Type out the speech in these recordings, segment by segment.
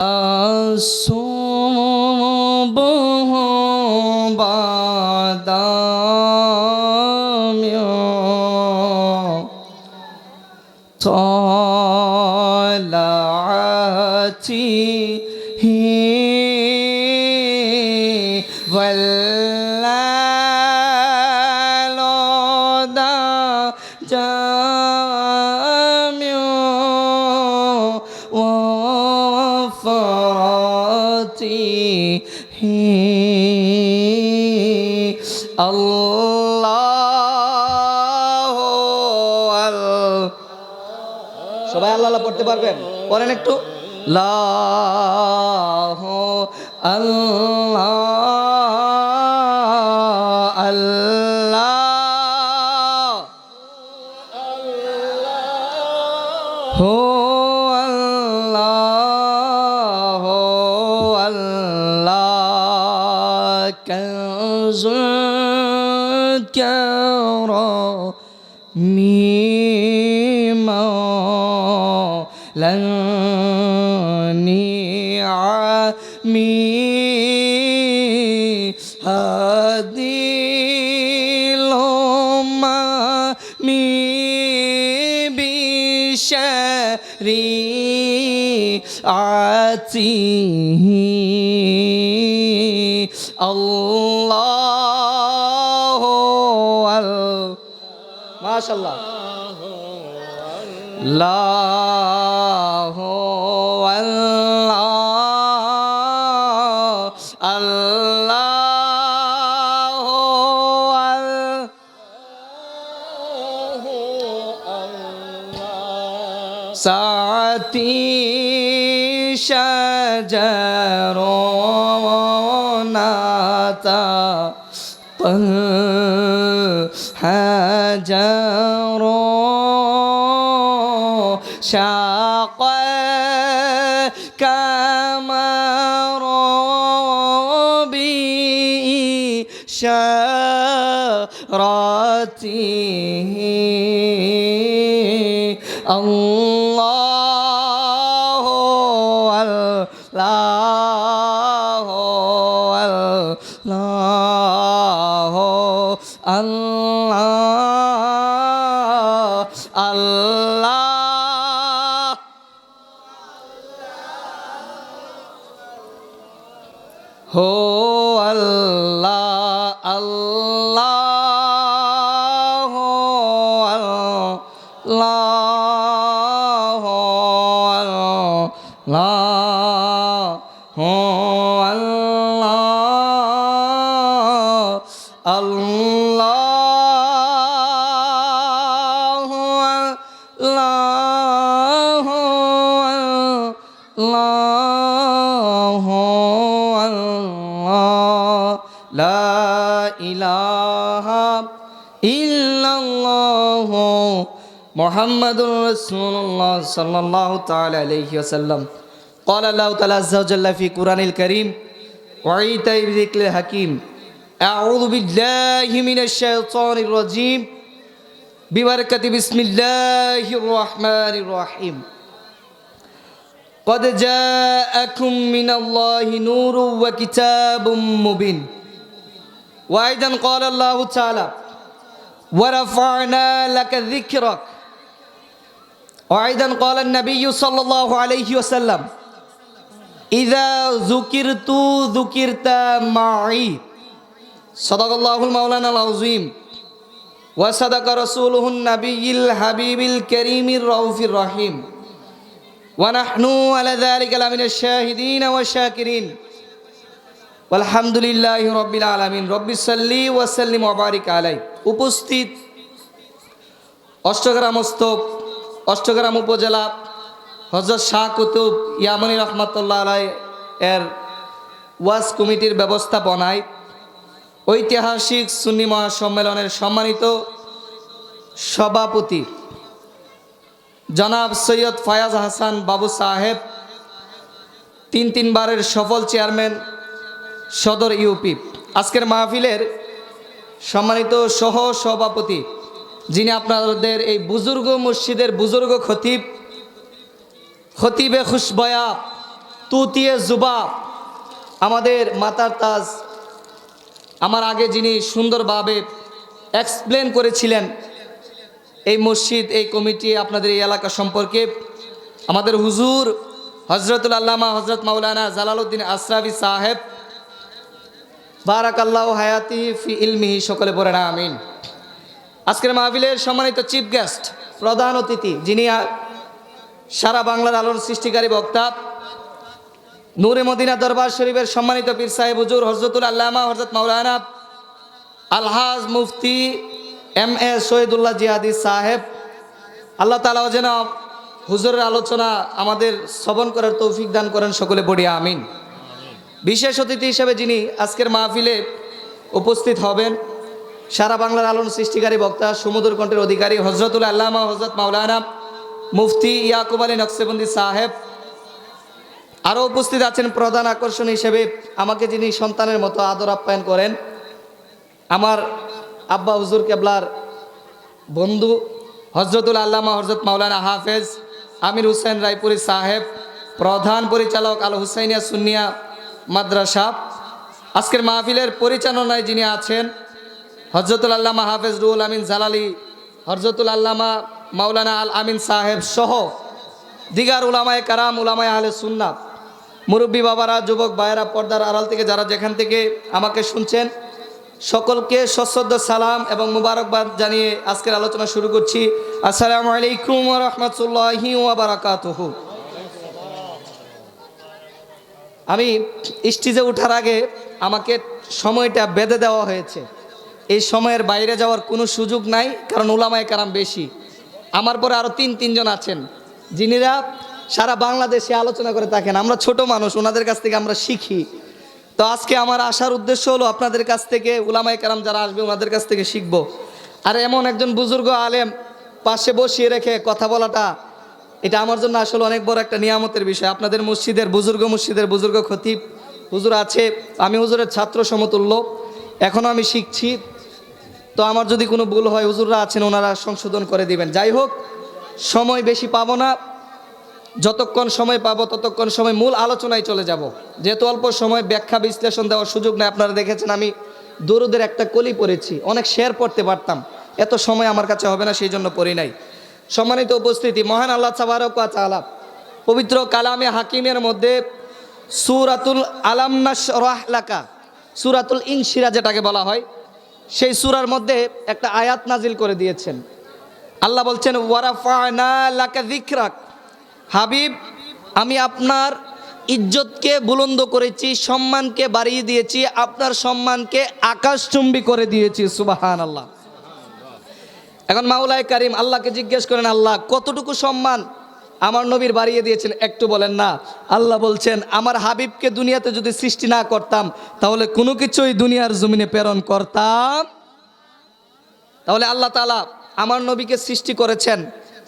الصبح بادام طلعته والليل جامع وفراته আল্লাহ সবাই আল্লাহ আল্লাহ পড়তে পারবেন? পড়েন একটু। লাহ আল্লাহ আল্লাহ হো আল্লাহ হো আল্লাহ كنز كرم لن نعمي هذه الأمم بشريعته الله ما شاء الله الله ساعتي شجر ناتا حجر شاق كمر بشارته الله الله الله الله الله هو الله الله الله لا إله إلا الله محمد رسول الله صلى الله تعالى عليه وسلم قال الله تعالى عز وجل في قرآن الكريم وعيتي بذكر الحكيم أعوذ بالله من الشيطان الرجيم ببركة بسم الله الرحمن الرحيم قد جاءكم من الله نور وكتاب مبين وأيضا قال الله تعالى ورفعنا لك ذكرك وأيضا قال النبي صلى الله عليه وسلم إذا ذكرت ذكرت معي صدق الله المولانا العظيم وصدق رسوله النبي الحبيب الكريم الرؤوف الرحيم ونحن على ذلك لمن الشاهدين والشاكرين والحمد لله رب العالمين رب صلي وسلم وبارك عليه উপস্থিত অষ্টগ্রাম উপজেলা হযরত শাহ কুতুব ইয়ামানী রহমাতুল্লাহ আলাইহি এর ওয়াজ কমিটির ব্যবস্থাপনায় ঐতিহাসিক সুন্নি মহাসম্মেলনের সম্মানিত সভাপতি জনাব সৈয়দ ফায়াজ হাসান বাবু সাহেব, তিনবারের সফল চেয়ারম্যান সদর ইউপি, আজকের মাহফিলের সম্মানিত সহ সভাপতি যিনি আপনাদের এই বুজুর্গ মসজিদের বুজুর্গ খতিবে খুশবয়া তুতিয়ে জুবাব, আমাদের মাতার তাজ, আমার আগে যিনি সুন্দরভাবে এক্সপ্লেন করেছিলেন এই মসজিদ, এই কমিটি, আপনাদের এই এলাকা সম্পর্কে, আমাদের হুজুর হজরতুল আল্লামা হজরত মাওলানা জালালউদ্দিন আশরাফি সাহেব, বারাকাল্লাহু হায়াতি ফি ইলমিহি, সকলে পড়েন আমিন। আজকের মাহফিলের সম্মানিত চিফ গেস্ট, প্রধান অতিথি, যিনি সারা বাংলার আলোর সৃষ্টিকারী বক্তা, নূরে মদিনা দরবার শরীফের সম্মানিত পীর সাহেব হুজুর হজরতুল আল্লামা হজরত মাওলানা আলহাজ মুফতি এম.এ. শহীদুল্লাহ জিহাদি সাহেব, আল্লাহ তাআলা যেন হুজুরের আলোচনা আমাদের শ্রবণ করার তৌফিক দান করেন, সকলে পড়ি আমিন। বিশেষ অতিথি হিসেবে যিনি আজকের মাহফিলে উপস্থিত হবেন, সারা বাংলার আলোর সৃষ্টিকারী বক্তা, সুমধুর কণ্ঠের অধিকারী হজরতুল আল্লামা হজরত মাওলানা মুফতি ইয়াকুব আলী নকশেবন্দি সাহেব। আরও উপস্থিত আছেন প্রধান আকর্ষণ হিসেবে আমাকে যিনি সন্তানের মতো আদর আপ্যায়ন করেন, আমার আব্বা হুজুর কেবলার বন্ধু হজরতুল আল্লামা হজরত মাওলানা হাফেজ আমির হুসেন রায়পুরি সাহেব, প্রধান পরিচালক আল হুসাইনিয়া সুন্নিয়া মাদ্রাসা। আজকের মাহফিলের পরিচালনায় যিনি আছেন হজরতুল আল্লামা হাফেজ রুহুল আমিন জালালি, হজরতুল আল্লামা মাওলানা আল আমিন সাহেব সহ দিগার উলামায়ে কারাম, উলামায়ে আহলে সুন্নাত, মুরব্বী বাবারা, যুবক ভাইয়েরা, পর্দার আড়াল থেকে যারা যেখান থেকে আমাকে শুনছেন, সকলকে সশ্রদ্ধ সালাম এবং মুবারকবাদ জানিয়ে আজকের আলোচনা শুরু করছি। আসসালামু আলাইকুম ওয়া রাহমাতুল্লাহি ওয়া বারাকাতুহু। আমি স্টেজে ওঠার আগে আমাকে সময়টা বেঁধে দেওয়া হয়েছে, এই সময়ের বাইরে যাওয়ার কোনো সুযোগ নাই, কারণ উলামায়ে কারাম বেশি। আমার পরে আরও তিনজন আছেন যিনিরা সারা বাংলাদেশে আলোচনা করে থাকেন। আমরা ছোট মানুষ, ওনাদের কাছ থেকে আমরা শিখি। তো আজকে আমার আসার উদ্দেশ্য হলো আপনাদের কাছ থেকে, উলামায়ে কেরাম যারা আসবে ওনাদের কাছ থেকে শিখব। আর এমন একজন বুজুর্গ আলেম পাশে বসিয়ে রেখে কথা বলাটা, এটা আমার জন্য আসলে অনেক বড় একটা নিয়ামতের বিষয়। আপনাদের মসজিদের বুজুর্গ খতিব হুজুর আছে, আমি হুজুরের ছাত্র সমতুল্য, এখনও আমি শিখছি। তো আমার যদি কোনো ভুল হয়, হুজুররা আছেন, ওনারা সংশোধন করে দিবেন। যাই হোক, সময় বেশি পাবো না, যতক্ষণ সময় পাবো ততক্ষণ সময় মূল আলোচনায় চলে যাব, যেহেতু অল্প সময় ব্যাখ্যা বিশ্লেষণ দেওয়ার সুযোগ নেই। আপনারা দেখেছেন আমি দরুদের একটা কলি পড়েছি, অনেক শের পড়তে পারতাম, এত সময় আমার কাছে হবে না, সেই জন্য পড়ি নাই। সম্মানিত উপস্থিতি, মহান আল্লাহ তাবারক ওয়া তাআলা পবিত্র কালামে হাকিমের মধ্যে সূরাতুল আলাম নাশরাহ লাকা, সূরাতুল ইনশিরাহ যেটাকে বলা হয়, সেই সূরার মধ্যে একটা আয়াত নাজিল করে দিয়েছেন। আল্লাহ বলছেন ওয়ারাফা'না লাকা যিকরাক, হাবিব আমি আপনার ইজ্জতকে বুলন্দ করেছি, সম্মানকে বাড়িয়ে দিয়েছি, আপনার সম্মানকে আকাশচুম্বী করে দিয়েছি। সুবহানাল্লাহ। এখন মাওলায়ে কারীম আল্লাহকে জিজ্ঞেস করেন, আল্লাহ কতটুকু সম্মান আমার নবীর বাড়িয়ে দিয়েছেন, একটু বলেন না। আল্লাহ বলছেন আমার হাবিবকে দুনিয়াতে যদি সৃষ্টি না করতাম তাহলে কোনো কিছুই দুনিয়ার জমিনে প্রেরণ করতাম। তাহলে আল্লাহ তাআলা আমার নবীকে সৃষ্টি করেছেন,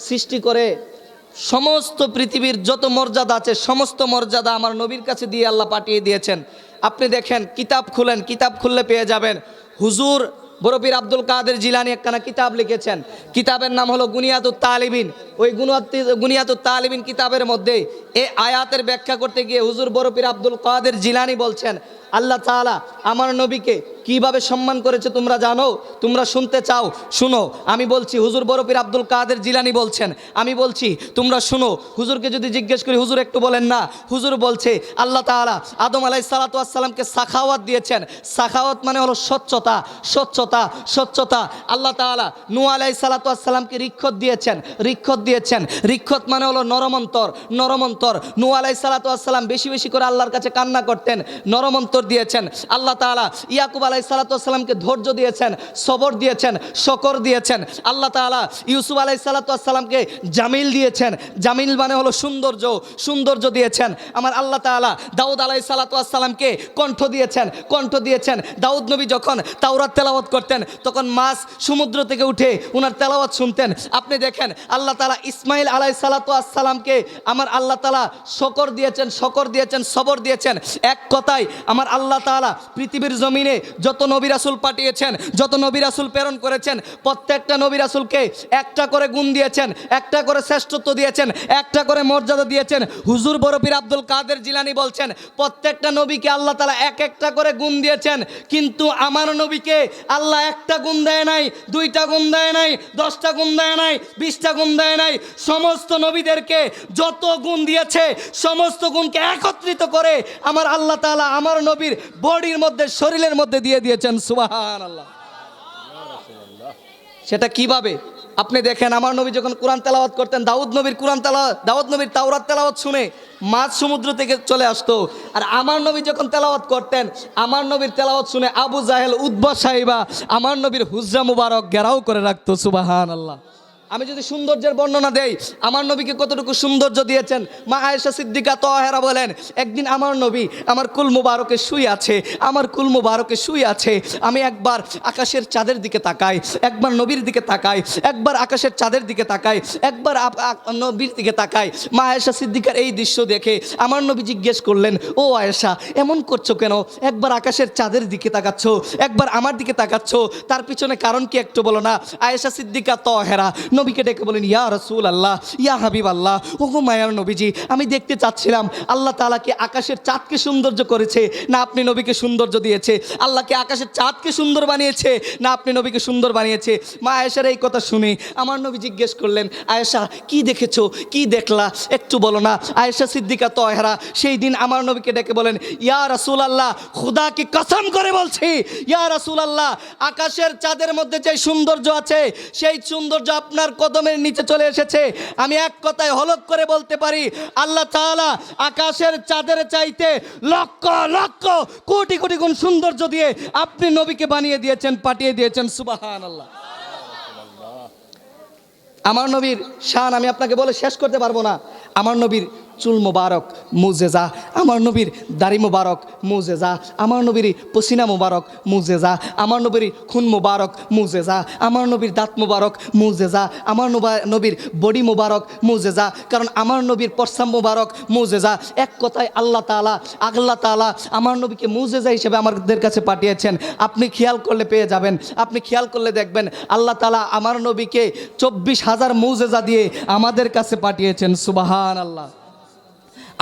সৃষ্টি করে সমস্ত পৃথিবীর যত মর্যাদা আছে সমস্ত মর্যাদা আমার নবীর কাছে দিয়ে আল্লাহ পাঠিয়ে দিয়েছেন। আপনি দেখেন, কিতাব খুলেন, কিতাব খুললে পেয়ে যাবেন হুজুর বড় পীর আব্দুল কাদের জিলানী একখানা কিতাব লিখেছেন, কিতাবের নাম হলো গুনিয়াতুত তালিবিন। ওই গুনিয়াতুত তালিবিন কিতাবের মধ্যে এই আয়াতের ব্যাখ্যা করতে গিয়ে হুজুর বড় পীর আব্দুল কাদের জিলানী বলছেন, আল্লাহ তাআলা আমার নবীকে কিভাবে সম্মান করেছে তোমরা জানো? তোমরা শুনতে চাও? শুনো, আমি বলছি। হুজুর বড় পীর আব্দুল কাদের জিলানী বলছেন, আমি বলছি, তোমরা শুনো। হুজুরকে যদি জিজ্ঞেস করি, হুজুর একটু বলেন না। হুজুর বলছে আল্লাহ তাআলা আদম আলাইহিস সালাতু ওয়াস সালামকে সাখাওয়াত দিয়েছেন। সাখাওয়াত মানে হলো স্বচ্ছতা, স্বচ্ছতা, স্বচ্ছতা। আল্লাহ তাআলা নূহ আলাইহিস সালাতু ওয়াস সালামকে রিক্ষত দিয়েছেন, রিক্ষত দিয়েছেন। রিক্ষত মানে হলো নরমন্তর, নরমন্তর। নূহ আলাইহিস সালাতু ওয়াস সালাম বেশি বেশি করে আল্লাহর কাছে কান্না করতেন, নরমন্তর দিয়েছেন। আল্লাহ তাআলা ইয়াকুব আলাইহিস সালাতু ওয়াস সালামকে ধৈর্য দিয়েছেন, সবর দিয়েছেন, শকর দিয়েছেন। আল্লাহ তাআলা ইউসুফ আলাইহিস সালাতু ওয়াস সালামকে জামিল দিয়েছেন, জামিল মানে হলো সৌন্দর্য, সৌন্দর্য দিয়েছেন। আমার আল্লাহ তাআলা দাউদ আলাইহিস সালাতু ওয়াস সালামকে কণ্ঠ দিয়েছেন, কণ্ঠ দিয়েছেন। দাউদ নবী যখন তাওরাত তেলাওয়াত করতেন তখন মাছ সমুদ্র থেকে উঠে ওনার তেলাওয়াত শুনতেন। আপনি দেখেন আল্লাহ তাআলা ইসমাইল আলাইহিস সালাতু ওয়াস সালামকে আমার আল্লাহ তাআলা শকর দিয়েছেন, শকর দিয়েছেন, সবর দিয়েছেন। এক কথায় আমার আল্লাহ তাআলা পৃথিবীর জমিনে যত নবী রাসূল পাঠিয়েছেন, যত নবী রাসূল প্রেরণ করেছেন, প্রত্যেকটা নবী রাসূলকে একটা করে গুণ দিয়েছেন, একটা করে শ্রেষ্ঠত্ব দিয়েছেন, একটা করে মর্যাদা দিয়েছেন। হুজুর বড় পীর আব্দুল কাদের জিলানী বলছেন প্রত্যেকটা নবীকে আল্লাহ তাআলা এক একটা করে গুণ দিয়েছেন, কিন্তু আমার নবীকে আল্লাহ একটা গুণ দেয় নাই, দুইটা গুণ দেয় নাই, 10টা গুণ দেয় নাই, 20টা গুণ দেয় নাই। সমস্ত নবীদেরকে যত গুণ দিয়েছে সমস্ত গুণকে একত্রিত করে আমার আল্লাহ তাআলা আমার নবীর বডির মধ্যে, শরীরের মধ্যে দিয়ে দিয়েছেন। সুবহানাল্লাহ। সেটা কিভাবে? আপনি দেখেন, আমার নবী যখন কোরআন তেলাওয়াত করতেন, দাউদ নবীর কোরআন তেলাওয়াত, দাউদ নবীর তাওরাত তেলাওয়াত শুনে মাছ সমুদ্র থেকে চলে আসতো। আর আমার নবী যখন তেলাওয়াত করতেন, আমার নবীর তেলাওয়াত শুনে আবু জাহেল, উতবা সাহিবা আমার নবীর হুজরা মুবারক ঘেরাও করে রাখতো। সুবহানাল্লাহ। আমি যদি সৌন্দর্যের বর্ণনা দেই, আমার নবীকে কতটুকু সৌন্দর্য দিয়েছেন, মা আয়েশা সিদ্দিকা তাহেরা বলেন, একদিন আমার নবী আমার কুল মুবারকে শুয়ে আছে, আমার কুল মুবারকে শুয়ে আছে। আমি একবার আকাশের চাঁদের দিকে তাকাই, একবার নবীর দিকে তাকাই, একবার আকাশের চাঁদের দিকে তাকাই, একবার নবীর দিকে তাকাই। মা আয়েশা সিদ্দিকার এই দৃশ্য দেখে আমার নবী জিজ্ঞেস করলেন, ও আয়েশা, এমন করছো কেন? একবার আকাশের চাঁদের দিকে তাকাচ্ছ, একবার আমার দিকে তাকাচ্ছ, তার পিছনে কারণ কি একটু বলো না? আয়েশা সিদ্দিকা তাহেরা নবীকে ডেকে বলেন, ইয়া রাসূল আল্লাহ, ইয়া হাবিব আল্লাহ, ওগো মায়ার নবীজি, আমি দেখতে চাচ্ছিলাম আল্লাহ তাআলা কি আকাশের চাঁদকে সৌন্দর্য করেছে, না আপনি নবীকে সৌন্দর্য দিয়েছে? আল্লাহ কি আকাশের চাঁদকে সুন্দর বানিয়েছে, না আপনি নবীকে সুন্দর বানিয়েছে? মা আয়েশার এই কথা শুনে আমার নবী জিজ্ঞেস করলেন, আয়েশা কি দেখেছো, কি দেখলা, একটু বলো না? আয়েশা সিদ্দিকা তাহেরা সেই দিন আমার নবীকে ডেকে বলেন, ইয়া রাসূল আল্লাহ, খোদা কি কসম করে বলছি, ইয়া রাসূল আল্লাহ, আকাশের চাঁদের মধ্যে যে সৌন্দর্য আছে সেই সৌন্দর্য আপনার কদমের নিচে চলে এসেছে। আমি এক কথায় হলক করে বলতে পারি, আল্লাহ তাআলা আকাশের চাঁদের চাইতে লক্ষ লক্ষ কোটি কোটি গুণ সৌন্দর্য দিয়ে আপনি নবীকে বানিয়ে দিয়েছেন, পাঠিয়ে দিয়েছেন। সুবহানাল্লাহ। আমার নবীর শান আমি আপনাকে বলে শেষ করতে পারবো না। আমার নবীর চুল মোবারক মুজেজা, আমার নবীর দাড়ি মোবারক মুজেজা, আমার নবীর পসিনা মোবারক মুজেজা, আমার নবীর খুন মোবারক মুজেজা, আমার নবীর দাঁত মোবারক মুজেজা, আমার নবীর বডি মোবারক মুজেজা, কারণ আমার নবীর পরসাম মোবারক মুজেজা। এক কথায় আল্লাহ তাআলা আমার নবীকে মুজেজা হিসেবে আমাদের কাছে পাঠিয়েছেন। আপনি খেয়াল করলে পেয়ে যাবেন, আপনি খেয়াল করলে দেখবেন আল্লাহ তাআলা আমার নবীকে 24,000 মুজেজা দিয়ে আমাদের কাছে পাঠিয়েছেন। সুবহানাল্লাহ।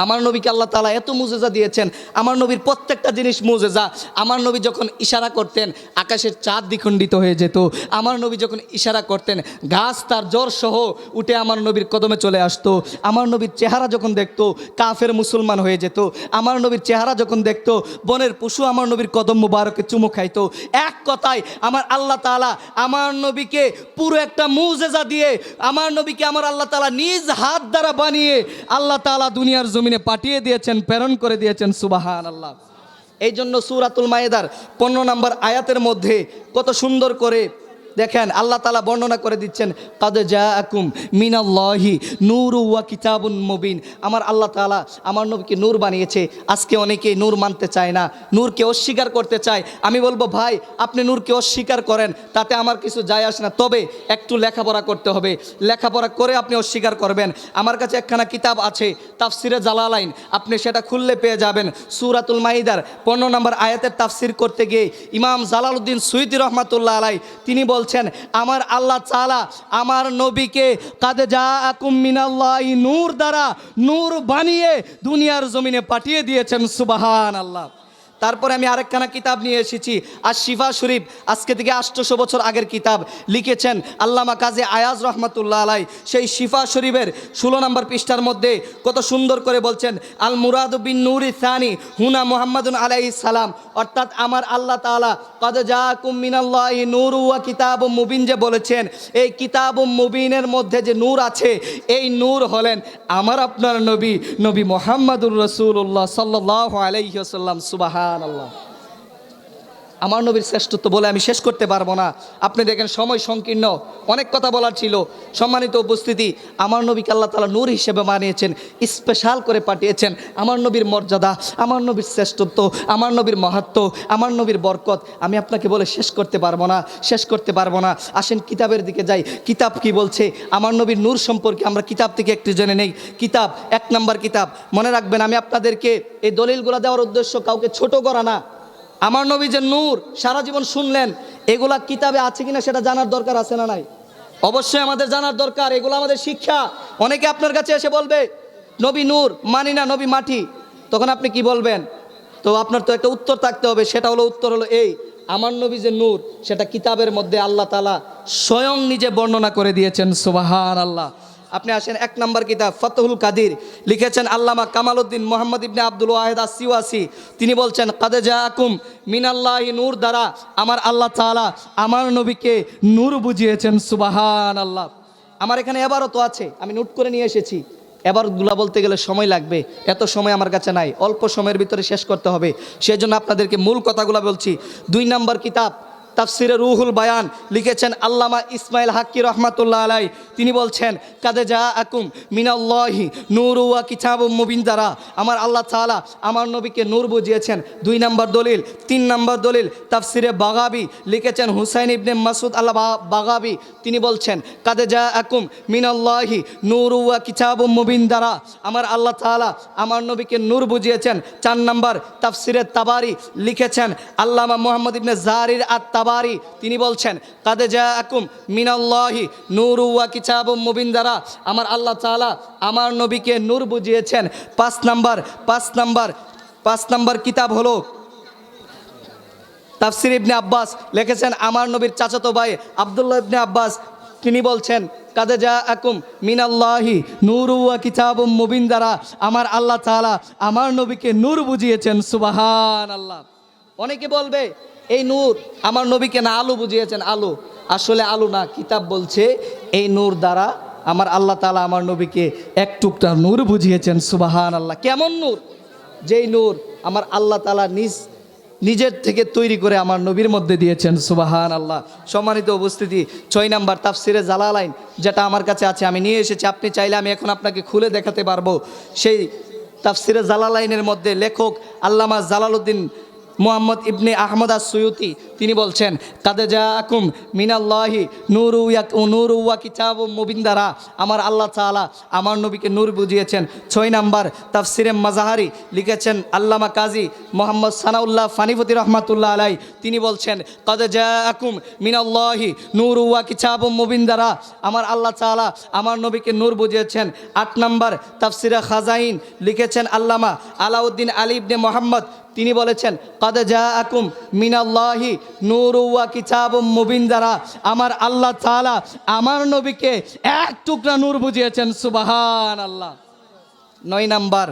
আমার নবীকে আল্লাহ তাআলা এত মুজেজা দিয়েছেন, আমার নবীর প্রত্যেকটা জিনিস মুজেজা। আমার নবী যখন ইশারা করতেন আকাশের চাঁদ দ্বিখণ্ডিত হয়ে যেত, আমার নবী যখন ইশারা করতেন গাছ তার জ্বর সহ উঠে আমার নবীর কদমে চলে আসতো, আমার নবীর চেহারা যখন দেখতো কাফের মুসলমান হয়ে যেত, আমার নবীর চেহারা যখন দেখতো বনের পশু আমার নবীর কদম মুবারকে চুমু খাইতো। এক কথায় আমার আল্লাহ তাআলা আমার নবীকে পুরো একটা মুজেজা দিয়ে আমার নবীকে আমার আল্লাহ তাআলা নিজ হাত দ্বারা বানিয়ে আল্লাহ তাআলা দুনিয়ার জমিনে পাঠিয়ে দিয়েছেন, প্রেরণ করে দিয়েছেন। সুবহানাল্লাহ। এই জন্য সূরাতুল মায়েদার 15 নম্বর আয়াতের মধ্যে কত সুন্দর করে দেখেন আল্লাহ তাআলা বর্ণনা করে দিচ্ছেন, কাদ জাআকুম মিনাল্লাহি নূরু ওয়া কিতাবুন মুবিন। আমার আল্লাহ তাআলা আমার নবীকে নূর বানিয়েছে। আজকে অনেকেই নূর মানতে চায় না, নূরকে অস্বীকার করতে চায়। আমি বলবো ভাই, আপনি নূরকে অস্বীকার করেন, তাতে আমার কিছু যায় আসে না, তবে একটু লেখাপড়া করতে হবে, লেখাপড়া করে আপনি অস্বীকার করবেন। আমার কাছে একখানা কিতাব আছে তাফসিরে জালালাইন, আপনি সেটা খুললে পেয়ে যাবেন। সূরাতুল মাইদার 15 নম্বর আয়াতের তাফসির করতে গিয়ে ইমাম জালালউদ্দিন সুয়ুতী রহমাতুল্লাহ আলাইহি তিনি বলছেন, আমার আল্লাহ তাআলা আমার নবীকে কাদ জাআকুম মিনাল্লাহি নূর দ্বারা নূর বানিয়ে দুনিয়ার জমিনে পাঠিয়ে দিয়েছেন। সুবহানাল্লাহ। তারপরে আমি আরেকখানা কিতাব নিয়ে এসেছি, আর শিফা শরীফ, আজকে থেকে 800 বছর আগের কিতাব, লিখেছেন আল্লামা কাজী আয়াজ রহমাতুল্লাহ আলাই। সেই শিফা শরীফের 16 নম্বর পৃষ্ঠার মধ্যে কত সুন্দর করে বলছেন, আল মুরাদু বিন নূরি সানি হুনা মুহাম্মাদুন আলাইহিস সালাম, অর্থাৎ আমার আল্লাহ তাআলা কাদ জাআকুম মিনাল্লাহি নূরু ওয়া কিতাবুম মুবিন যে বলেছেন, এই কিতাবুম মুবিনের মধ্যে যে নূর আছে, এই নূর হলেন আমার আপনার নবী, নবী মুহাম্মাদুর রাসূলুল্লাহ সাল্লাল্লাহু আলাইহি ওয়াসাল্লাম। সুবহানাল্লাহ। আমার নবীর শ্রেষ্ঠত্ব বলে আমি শেষ করতে পারবো না। আপনি দেখেন সময় সংকীর্ণ, অনেক কথা বলার ছিল। সম্মানিত উপস্থিতি, আমার নবীকে আল্লাহ তাআলা নূর হিসেবে বানিয়েছেন, স্পেশাল করে পাঠিয়েছেন। আমার নবীর মর্যাদা, আমার নবীর শ্রেষ্ঠত্ব, আমার নবীর মাহাত্ম্য, আমার নবীর বরকত আমি আপনাকে বলে শেষ করতে পারবো না, শেষ করতে পারবো না। আসেন কিতাবের দিকে যাই, কিতাব কি বলছে আমার নবীর নূর সম্পর্কে আমরা কিতাব থেকে একটু জেনে নেই। কিতাব 1 নম্বর কিতাব, মনে রাখবেন আমি আপনাদেরকে এই দলিলগুলো দেওয়ার উদ্দেশ্য কাউকে ছোট করা না, আমার নবী যে নূর, সারা জীবন শুনলেন, এগুলা কিতাবে আছে কিনা সেটা জানার দরকার আছে না নাই? অবশ্যই আমাদের জানার দরকার, এগুলো আমাদের শিক্ষা। অনেকে আপনার কাছে এসে বলবে নবী নূর, মানি না, নবী মাটি। তখন আপনি কি বলবেন? তো আপনার তো একটা উত্তর থাকতে হবে, সেটা হলো, উত্তর হলো এই, আমার নবী যে নূর, সেটা কিতাবের মধ্যে আল্লাহ তাআলা স্বয়ং নিজে বর্ণনা করে দিয়েছেন। সুবহানাল্লাহ। আপনি আসেন, 1 নম্বর কিতাব ফাতহুল কাদির, লিখেছেন আল্লামা কামালউদ্দিন মুহাম্মদ ইবনে আব্দুল ওয়াহিদ আসসিওয়াসি। তিনি বলছেন কাদ জাআকুম মিনাল্লাহি নূর, দ্বারা আমার আল্লাহ তাআলা আমার নবীকে নূর বুঝিয়েছেন। সুবহানাল্লাহ। আমার এখানে এবারও তো আছে, আমি নোট করে নিয়ে এসেছি। এবারগুলা বলতে গেলে সময় লাগবে, এত সময় আমার কাছে নাই, অল্প সময়ের ভিতরে শেষ করতে হবে। সেই জন্য আপনাদেরকে মূল কথাগুলো বলছি। 2 নম্বর কিতাব তাফসিরে রুহুল বায়ান, লিখেছেন আল্লামা ইসমাইল হাক্কি রহমাতুল্লাহ আলাই। তিনি বলছেন কাদে জাআকুম মিনাল্লাহি নূরু ওয়া কিতাবুম মুবিন, দ্বারা আমার আল্লাহ তাআলা আমার নবীকে নূর বুঝিয়েছেন। 2 নম্বর দলিল। 3 নম্বর দলিল তাফসিরে বাগাবি, লিখেছেন হুসাইন ইবনে মাসুদ আল বাগাবি। তিনি বলছেন কাদে জাআকুম মিনাল্লাহি নূরু ওয়া কিতাবুম মুবিন, দ্বারা আমার আল্লাহ তাআলা আমার নবীকে নূর বুঝিয়েছেন। 4 নম্বর তাফসিরে তাবারি, লিখেছেন আল্লামা মুহাম্মদ ইবনে জারির আত-তাবারি। তিনি বলছেন কাদে জাআকুম মিনাল্লাহি নূরু ওয়া কিতাবুম মুবিন, দ্বারা আমার আল্লাহ তাআলা আমার নবীকে নূর বুঝিয়েছেন। 5 নম্বর কিতাব হলো তাফসির ইবনে আব্বাস, লিখেছেন আমার নবীর চাচাতো ভাই আব্দুল্লাহ ইবনে আব্বাস। তিনি বলছেন কাদে জাআকুম মিনাল্লাহি নূরু ওয়া কিতাবুম মুবিন, দ্বারা আমার আল্লাহ তাআলা আমার নবীকে নূর বুঝিয়েছেন। সুবহানাল্লাহ। অনেকে বলবে এই নূর আমার নবীকে না আলো বুঝিয়েছেন। আলো, আসলে আলো না, কিতাব বলছে এই নূর দ্বারা আমার আল্লাহ তাআলা আমার নবীকে এক টুকরা নূর বুঝিয়েছেন। সুবহানাল্লাহ। কেমন নূর? যেই নূর আমার আল্লাহ তাআলা নিজের থেকে তৈরি করে আমার নবীর মধ্যে দিয়েছেন। সুবহানাল্লাহ। সম্মানিত উপস্থিতি, 6 নম্বর তাফসিরে জালালাইন, যেটা আমার কাছে আছে, আমি নিয়ে এসেছি। আপনি চাইলে আমি এখন আপনাকে খুলে দেখাতে পারবো। সেই তাফসিরে জালালাইনের মধ্যে লেখক আল্লামা জালালউদ্দিন মুহাম্মদ ইবনে আহমদ আস-সুয়ুতি, তিনি বলছেন কাদে জাআকুম মিনাল্লাহি নূরু ওয়া কিতাবুম মুবিন, দ্বারা আমার আল্লাহ তাআলা আমার নবীকে নূর বুঝিয়েছেন। 6 নম্বর তাফসিরে মাজাহারি, লিখেছেন আল্লামা কাজী মোহাম্মদ সানাউল্লাহ ফানিফতি রহমাতুল্লাহ আলাই। তিনি বলছেন কাদে জাআকুম মিনাল্লাহি নূরু ওয়া কিতাবুম মুবিন, দ্বারা আমার আল্লাহ তাআলা আমার নবীকে নূর বুঝিয়েছেন। 8 নম্বর তাফসিরে খাজাইন, লিখেছেন আল্লামা আলাউদ্দিন আলী ইবনে মুহাম্মদ। তিনি বলেছেন কাদ জাআকুম মিনাল্লাহি নূরু ওয়া কিতাবুম মুবিন, দ্বারা আমার আল্লাহ তাআলা আমার নবীকে এক টুকরা নূর বুঝিয়েছেন। সুবহানাল্লাহ। 9 নম্বর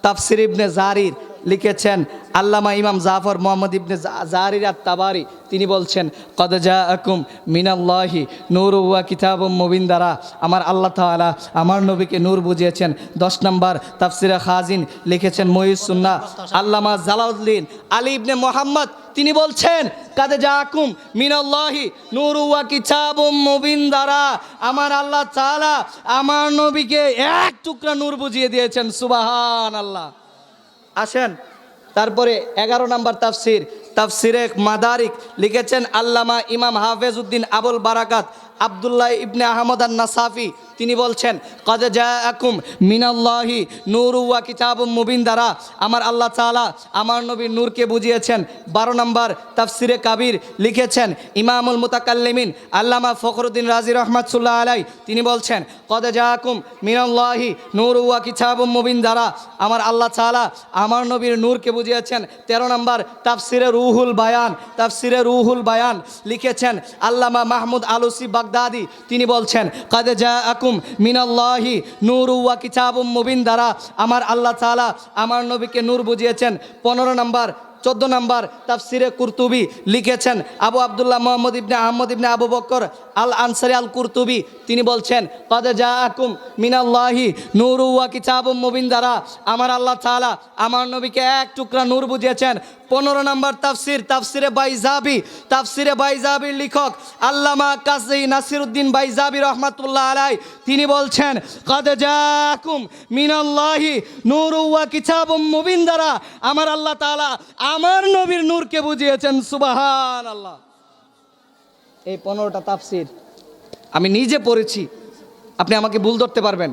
তাফসির ইবনে জারির, লিখেছেন আল্লামা ইমাম জাফর মুহাম্মদ ইবনে জারির আত-তাবারি। তিনি বলছেন কাদ জাআকুম মিনাল্লাহি নূরু ওয়া কিতাবুম মুবিন, দ্বারা আমার আল্লাহ তাআলা আমার নবীকে নূর বুঝিয়েছেন। 10 নম্বর তাফসিরে খাজিন, লিখেছেন মুহিস সুন্নাহ আল্লামা জালালউদ্দিন আলী ইবনে মুহাম্মদ। তিনি বলছেন কাদে জাআকুম মিনাল্লাহি নূরু ওয়া কিতাবুম মুবিন, দ্বারা আমার আল্লাহ তাআলা আমার নবীকে এক টুকরা নূর বুঝিয়ে দিয়েছেন। সুবহানাল্লাহ। আসেন তারপরে 11 নম্বর তাফসিরে মাদারিক, লিখেছেন আল্লামা ইমাম হাফেজ উদ্দিন আবুল বারাকাত আব্দুল্লাহ ইবনে আহমদ আন-নাসাফি। তিনি বলছেন কাদ জাআকুম মিনাল্লাহি নূরু ওয়া কিতাবুম মুবিন, দ্বারা আমার আল্লাহ তাআলা আমার নবীর নূরকে বুঝিয়েছেন। 12 নম্বর তাফসিরে কাবির, লিখেছেন ইমামুল মুতাকাল্লিমিন আল্লামা ফখরুদ্দিন রাজি রহমাতুল্লাহ আলাই। তিনি বলছেন কাদ জাআকুম মিনাল্লাহি নূরু ওয়া কিতাবুম মুবিন, দ্বারা আমার আল্লাহ তাআলা আমার নবীর নূরকে বুঝিয়েছেন। 13 নম্বর তাফসিরে রুহুল বায়ান, লিখেছেন আল্লামা মাহমুদ আলুসি বাগদাদি। তিনি বলছেন কাদ জাআকুম মিনাল্লাহি নূরু ওয়া কিতাবুম মুবিন, দ্বারা আমার আল্লাহ তাআলা আমার নবীকে নূর বুঝিয়েছেন। 15 নম্বর 14 নম্বর তাফসিরে কুরতুবি, লিখেছেন আবু আব্দুল্লাহ মুহাম্মদ ইবনে আহমদ ইবনে আবু বকর আল আনসারি আল কুরতুবি। তিনি বলছেন কাদ জাআকুম মিনাল্লাহি নূরু ওয়া কিতাবুম মুবিন, দ্বারা আমার আল্লাহ তাআলা আমার নবীকে এক টুকরা নূর বুঝিয়েছেন। 15 নম্বর তাফসিরে বাইজাবির লেখক আল্লামা কাজী নাসিরউদ্দিন বাইজাবি রহমাতুল্লাহ আলাই। তিনি বলছেন কাদ জাআকুম মিনাল্লাহি নূরু ওয়া কিতাবুম মুবিন, দ্বারা আমার আল্লাহ তাআলা আমার নবীর নূরকে বুঝিয়েছেন। সুবহানাল্লাহ। এই 15টা তাফসির আমি নিজে পড়েছি। আপনি আমাকে ভুল ধরতে পারবেন,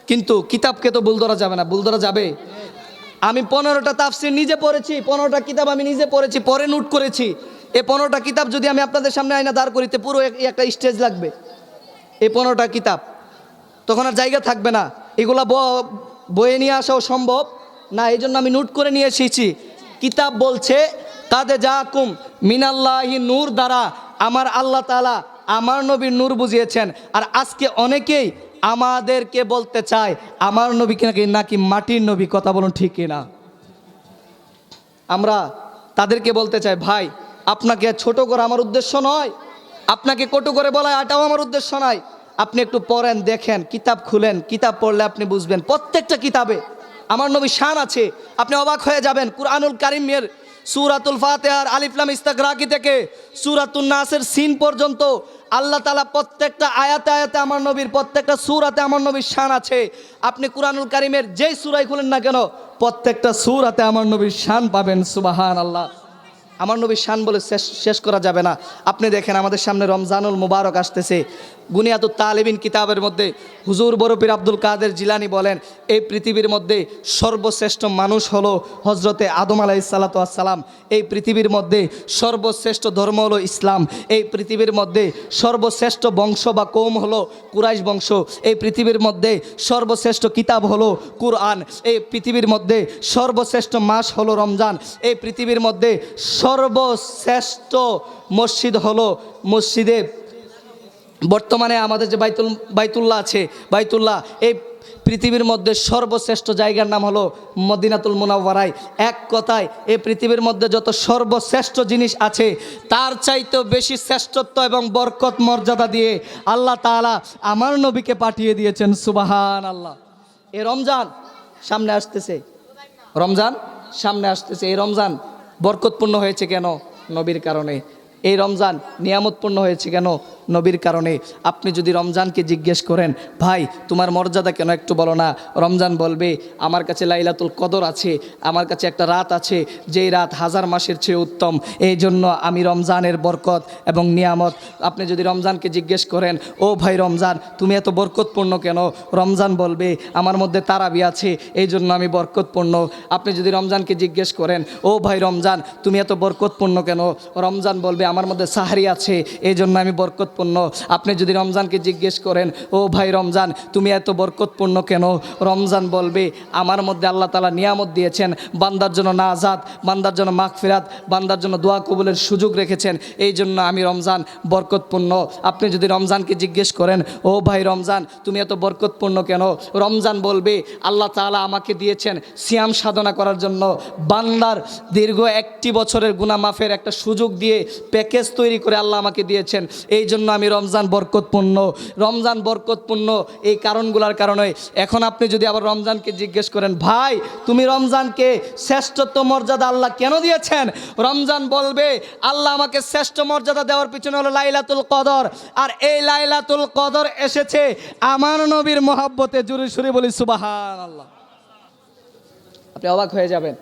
কিন্তু কিতাবকে তো ভুল ধরা যাবে না। ভুল ধরা যাবে? আমি 15টা তাফসির নিজে পড়েছি, 15টা কিতাব আমি নিজে পড়েছি, পরে নোট করেছি। এই 15টা কিতাব যদি আমি আপনাদের সামনে আয়না দাঁড় করিতে পুরো একটা স্টেজ লাগবে। এই 15টা কিতাব তখন আর জায়গা থাকবে না, এগুলা বয়ে নিয়ে আসাও সম্ভব না। এই জন্য আমি নোট করে নিয়ে এসেছি। কিতাব বলছে কাদে জাকুম মিনাল্লাহি নূর দ্বারা আমার আল্লাহ তাআলা আমার নবীর নূর বুঝিয়েছেন। আর আজকে অনেকেই আমাদেরকে বলতে চায় আমার নবী নাকি মাটির নবী। কথা বলুন ঠিক কিনা? আমরা তাদেরকে বলতে চাই, ভাই আপনাকে ছোট করা আমার উদ্দেশ্য নয়, আপনাকে কটু করে বলা এটাও আমার উদ্দেশ্য নয়। আপনি একটু পড়েন, দেখেন, কিতাব খুলেন, কিতাব পড়লে আপনি বুঝবেন প্রত্যেকটা কিতাবে আমার নবীর শান আছে। আপনি অবাক হয়ে যাবেন। কুরআনুল কারীমের সূরাতুল ফাতিহার আলিফ লাম ইস্তাগরাকি থেকে সূরাতুন নাসের সিন পর্যন্ত আল্লাহ তাআলা প্রত্যেকটা আয়াতে আয়াতে আমার নবীর, প্রত্যেকটা সূরাতে আমার নবীর শান আছে। আপনি কুরআনুল কারীমের যেই সূরাই খুলেন না কেন প্রত্যেকটা সূরাতে আমার নবীর শান পাবেন। সুবহানাল্লাহ। আমার নবীর শান বলে শেষ করা যাবে না। আপনি দেখেন আমাদের সামনে রমজানুল মুবারক আসতেছে। বুনিয়াতুত তালিবিন কিতাবের মধ্যে হুজুর বরফির আব্দুল কাদের জিলানী বলেন এই পৃথিবীর মধ্যে সর্বশ্রেষ্ঠ মানুষ হলো হজরতে আদম আলাইহিসসালাতু ওয়াসসালাম। এই পৃথিবীর মধ্যে সর্বশ্রেষ্ঠ ধর্ম হলো ইসলাম। এই পৃথিবীর মধ্যে সর্বশ্রেষ্ঠ বংশ বা কৌম হলো কুরাইশ বংশ। এই পৃথিবীর মধ্যে সর্বশ্রেষ্ঠ কিতাব হলো কুরআন। এই পৃথিবীর মধ্যে সর্বশ্রেষ্ঠ মাস হলো রমজান। এই পৃথিবীর মধ্যে সর্বশ্রেষ্ঠ মসজিদ হলো মসজিদে বর্তমানে আমাদের যে বাইতুল্লাহ আছে, বাইতুল্লাহ। এই পৃথিবীর মধ্যে সর্বশ্রেষ্ঠ জায়গার নাম হলো মদিনাতুল মুনাওয়ারায়। এক কথায় এই পৃথিবীর মধ্যে যত সর্বশ্রেষ্ঠ জিনিস আছে তার চাইতেও বেশি শ্রেষ্ঠত্ব এবং বরকত মর্যাদা দিয়ে আল্লাহ তাআলা আমার নবীকে পাঠিয়ে দিয়েছেন। সুবহানাল্লাহ। এই রমজান সামনে আসতেছে, রমজান সামনে আসতেছে। এই রমজান বরকতপূর্ণ হয়েছে কেন? নবীর কারণে। এই রমজান নিয়ামতপূর্ণ হয়েছে কেন? নবীর কারণে। আপনি যদি রমজানকে জিজ্ঞেস করেন ভাই তোমার মর্যাদা কেন একটু বলো না, রমজান বলবে আমার কাছে লাইলাতুল কদর আছে, আমার কাছে একটা রাত আছে যেই রাত 1000 মাসের চেয়ে উত্তম, এই জন্য আমি রমজানের বরকত এবং নিয়ামত। আপনি যদি রমজানকে জিজ্ঞেস করেন ও ভাই রমজান তুমি এত বরকতপূর্ণ কেন, রমজান বলবে আমার মধ্যে তারাবি আছে এই জন্য আমি বরকতপূর্ণ। আপনি যদি রমজানকে জিজ্ঞেস করেন ও ভাই রমজান তুমি এত বরকতপূর্ণ কেন, রমজান বলবে আমার মধ্যে সাহরি আছে এই জন্য আমি বরকতপূর্ণ। আপনি যদি রমজানকে জিজ্ঞেস করেন ও ভাই রমজান তুমি এত বরকতপূর্ণ কেন, রমজান বলবে আমার মধ্যে আল্লাহ তাআলা নিয়ামত দিয়েছেন, বান্দার জন্য নাজাত, বান্দার জন্য মাগফিরাত, বান্দার জন্য দোয়া কবুলের সুযোগ রেখেছেন এই জন্য আমি রমজান বরকতপূর্ণ। আপনি যদি রমজানকে জিজ্ঞেস করেন ও ভাই রমজান তুমি এত বরকতপূর্ণ কেন, রমজান বলবে আল্লাহ তাআলা আমাকে দিয়েছেন সিয়াম সাধনা করার জন্য, বান্দার দীর্ঘ 1টি বছরের গুনাহ মাফের একটা সুযোগ দিয়ে প্যাকেজ তৈরি করে আল্লাহ আমাকে দিয়েছেন এই জন্য আমি রমজান বরকতপূর্ণ। রমজান বরকতপূর্ণ এই কারণগুলোর কারণে। এখন আপনি যদি আবার রমজানকে জিজ্ঞেস করেন ভাই তুমি রমজানকে শ্রেষ্ঠত্ব মর্যাদা আল্লাহ কেন দিয়েছেন, রমজান বলবে আল্লাহ আমাকে শ্রেষ্ঠ মর্যাদা দেওয়ার পিছনে হলো লাইলাতুল কদর, আর এই লাইলাতুল কদর এসেছে আমার নবীর মহব্বতে। জোরে সুরে বলি সুবহানাল্লাহ। আপনি অবাক হয়ে যাবেন।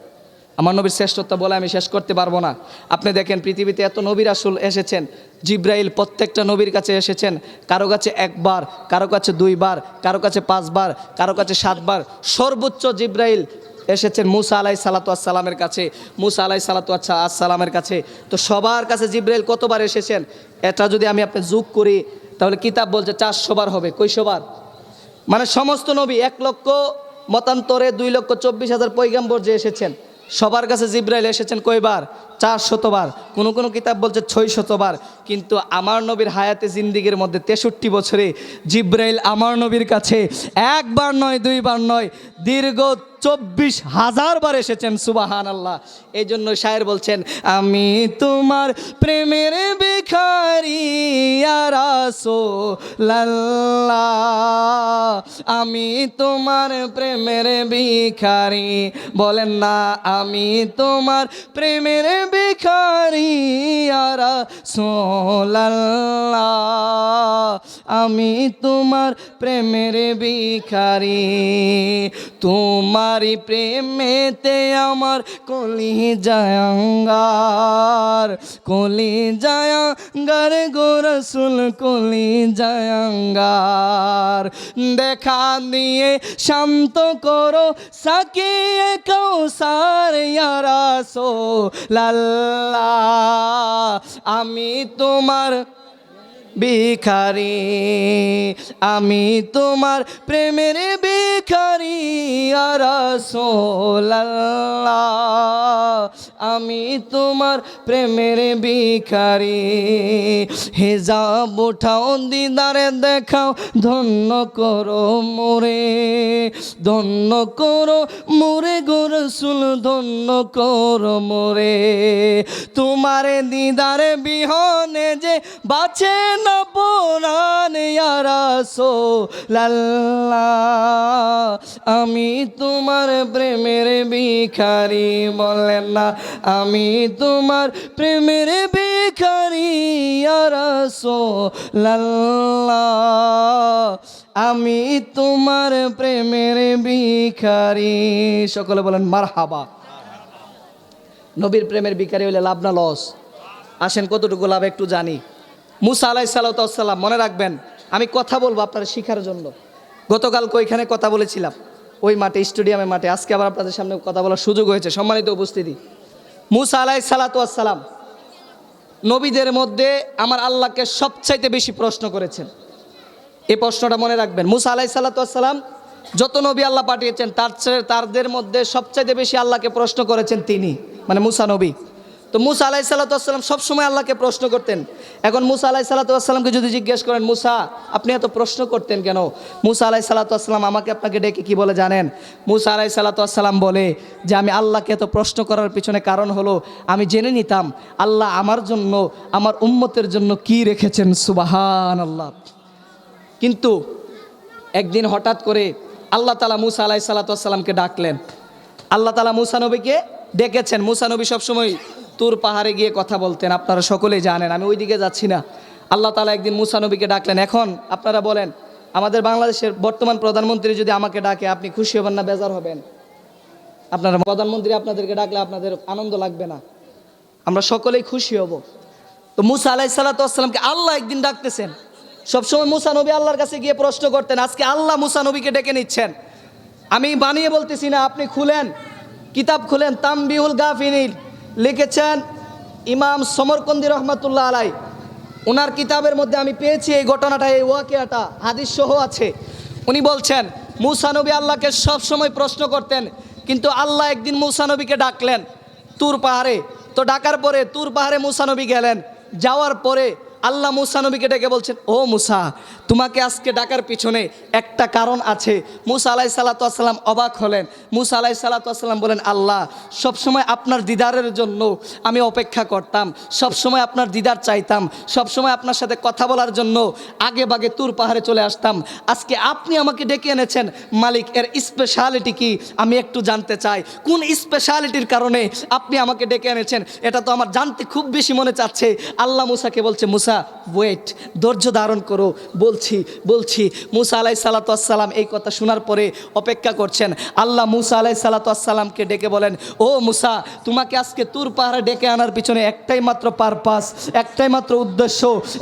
আমার নবীর শ্রেষ্ঠত্ব বলে আমি শেষ করতে পারবো না। আপনি দেখেন পৃথিবীতে এত নবী রাসূল এসেছেন, জিব্রাইল প্রত্যেকটা নবীর কাছে এসেছেন, কারো কাছে 1 বার, কারো কাছে 2 বার, কারো কাছে 5 বার, কারো কাছে 7 বার। সর্বোচ্চ জিব্রাইল এসেছেন মুসা আলাইহিসসালাতু ওয়াসসালামের কাছে, মুসা আলাইহিসসালাতু ওয়াসসালামের কাছে। তো সবার কাছে জিব্রাইল কতবার এসেছেন এটা যদি আমি আপনি যোগ করি তাহলে কিতাব বলছে 400 বার হবে। কয়শো বার? মানে সমস্ত নবী 1 লক্ষ মতান্তরে 2,24,000 পয়গম্বর যে এসেছেন সবার কাছে জিব্রাইল এসেছেন কয়বার? 400 বার। কোনো কোনো কিতাব বলছে 600 বার। কিন্তু আমার নবীর হায়াতে জিন্দিগির মধ্যে 63 বছরে জিব্রাইল আমার নবীর কাছে 1 বার নয় 2 বার নয় দীর্ঘ 24,000 বার এসেছেন। সুবহানাল্লাহ। এই জন্য শায়ের বলছেন আমি তোমার প্রেমের ভিখারি ইয়া রাসূলুল্লাহ, আমি তোমার প্রেমের ভিখারি। বলেন না আমি তোমার প্রেমের ভিখারি ইয়া রাসূলুল্লাহ, আমি তোমার প্রেমের ভিখারি। তোমার তোমারি প্রেমেতে আমার কলি জায়াঙ্গার, কলি জায়াঙ্গার গো রসুল কলি জায়াঙ্গার। দেখা দিয়ে শান্ত করো সাকিয়ে কৌসার ইয়া রাসূলাল্লাহ, আমি তোমার ভিখারি, আমি তোমার প্রেমের ভিখারি ইয়া রাসূলাল্লাহ, আমি তোমার প্রেমের ভিখারি। হিজাব উঠাও দিদারে দেখাও, ধন্য করো মোরে, ধন্য করো মোরে গো রাসূল, ধন্য করো মোরে। তোমার দিদারে বিহনে যে বাঁচে না পরাণ ইয়া রাসূলাল্লাহ, আমি তোমার প্রেমের ভিখারি। বলেন না আমি তোমার প্রেমের ভিখারি ইয়া রাসূলাল্লাহ, আমি তোমার প্রেমের ভিখারি। সকলে বলেন মারহাবা। নবীর প্রেমের ভিখারি হলে লাভ না লস? আসেন কতটুকু লাভ একটু জানি। মুসা আলাইহিস সালাম, মনে রাখবেন আমি কথা বলবো আপনারা শিখার জন্য। গতকালকে ওইখানে কথা বলেছিলাম, ওই মাঠে, স্টেডিয়ামের মাঠে। আজকে আবার আপনাদের সামনে কথা বলার সুযোগ হয়েছে। সম্মানিত উপস্থিতি, মুসা আলাইহিস সালাম নবীদের মধ্যে আমার আল্লাহকে সবচাইতে বেশি প্রশ্ন করেছেন। এই প্রশ্নটা মনে রাখবেন। মুসা আলাইহিস সালাম যত নবী আল্লাহ পাঠিয়েছেন তাদের মধ্যে সবচাইতে বেশি আল্লাহকে প্রশ্ন করেছেন তিনি, মানে মুসা নবী। তো মুসা আলাইহিস সালাম সবসময় আল্লাহকে প্রশ্ন করতেন। এখন মুসা আলাইহিস সালামকে যদি জিজ্ঞেস করেন, মুসা আপনি এত প্রশ্ন করতেন কেন? মুসা আলাইহিস সালাম আমাকে আপনাকে ডেকে কি বলে জানেন? মুসা আলাইহিস সালাম বলে যে আমি আল্লাহকে এত প্রশ্ন করার পিছনে কারণ হলো আমি জেনে নিতাম আল্লাহ আমার জন্য, আমার উম্মতের জন্য কি রেখেছেন। সুবহানাল্লাহ। কিন্তু একদিন হঠাৎ করে আল্লাহ তাআলা মুসা আলাইহিস সালামকে ডাকলেন। আল্লাহ তাআলা মুসা নবীকে ডেকেছেন। মুসা নবী সবসময় তুর পাহাড়ে গিয়ে কথা বলতেন, আপনারা সকলেই জানেন, আমি ওই দিকে যাচ্ছি না। আল্লাহ তাআলা একদিন মুসা নবীকে ডাকলেন। এখন আপনারা বলেন, আমাদের বাংলাদেশের বর্তমান প্রধানমন্ত্রী যদি আমাকে ডাকে, আপনি খুশি হবেন না বেজার হবেন? আপনারা প্রধানমন্ত্রী আপনাদেরকে ডাকলে আপনাদের আনন্দ লাগবে না? আমরা সকলেই খুশি হব। তো মুসা আলাইহিস সালামকে আল্লাহ একদিন ডাকতেছেন। সবসময় মুসা নবী আল্লাহর কাছে গিয়ে প্রশ্ন করতেন, আজকে আল্লাহ মুসা নবীকে ডেকে নিচ্ছেন। আমি বানিয়ে বলতেছি না, আপনি খুলেন, কিতাব খুলেন, তামবিহুল গাফিলিন লিখেছেন ইমাম সমরকন্দি রহমাতুল্লাহ আলাই। ওনার কিতাবের মধ্যে আমি পেয়েছি এই ঘটনাটা, এই ওয়াকিয়াটা হাদিস সহ আছে। উনি বলছেন মুসা নবী আল্লাহকে সব সময় প্রশ্ন করতেন, কিন্তু আল্লাহ একদিন মুসা নবীকে ডাকলেন তুর পাহাড়ে। তো ডাকার পরে তুর পাহাড়ে মুসা নবী গেলেন। যাওয়ার পরে আল্লাহ মুসা নবীকে ডেকে বলছেন, ও মুসা তোমাকে আজকে ডাকার পিছনে একটা কারণ আছে। মুসা আলাইহিস সালাম অবাক হলেন। মুসা আলাইহিস সালাম বলেন, আল্লাহ সবসময় আপনার দিদারের জন্য আমি অপেক্ষা করতাম, সবসময় আপনার দিদার চাইতাম, সবসময় আপনার সাথে কথা বলার জন্য আগে বাগে তুর পাহাড়ে চলে আসতাম। আজকে আপনি আমাকে ডেকে এনেছেন, মালিক এর স্পেশালিটি কি আমি একটু জানতে চাই। কোন স্পেশালিটির কারণে আপনি আমাকে ডেকে এনেছেন এটা তো আমার জানতে খুব বেশি মনে চাচ্ছে। আল্লাহ মুসাকে বলছে, মুসা ওয়েট, ধৈর্য ধারণ করো, বলছি। মুসা আলাইহিস সালাম এই কথা শোনার পরে অপেক্ষা করছেন। আল্লাহ মুসা আলাইহিস সালামকে ডেকে বলেন, ও মুসা তোমাকে আজকে তুর পাহাড়ে ডেকে আনার পিছনে একটাই মাত্র পারপাস, একটাই মাত্র উদ্দেশ্য,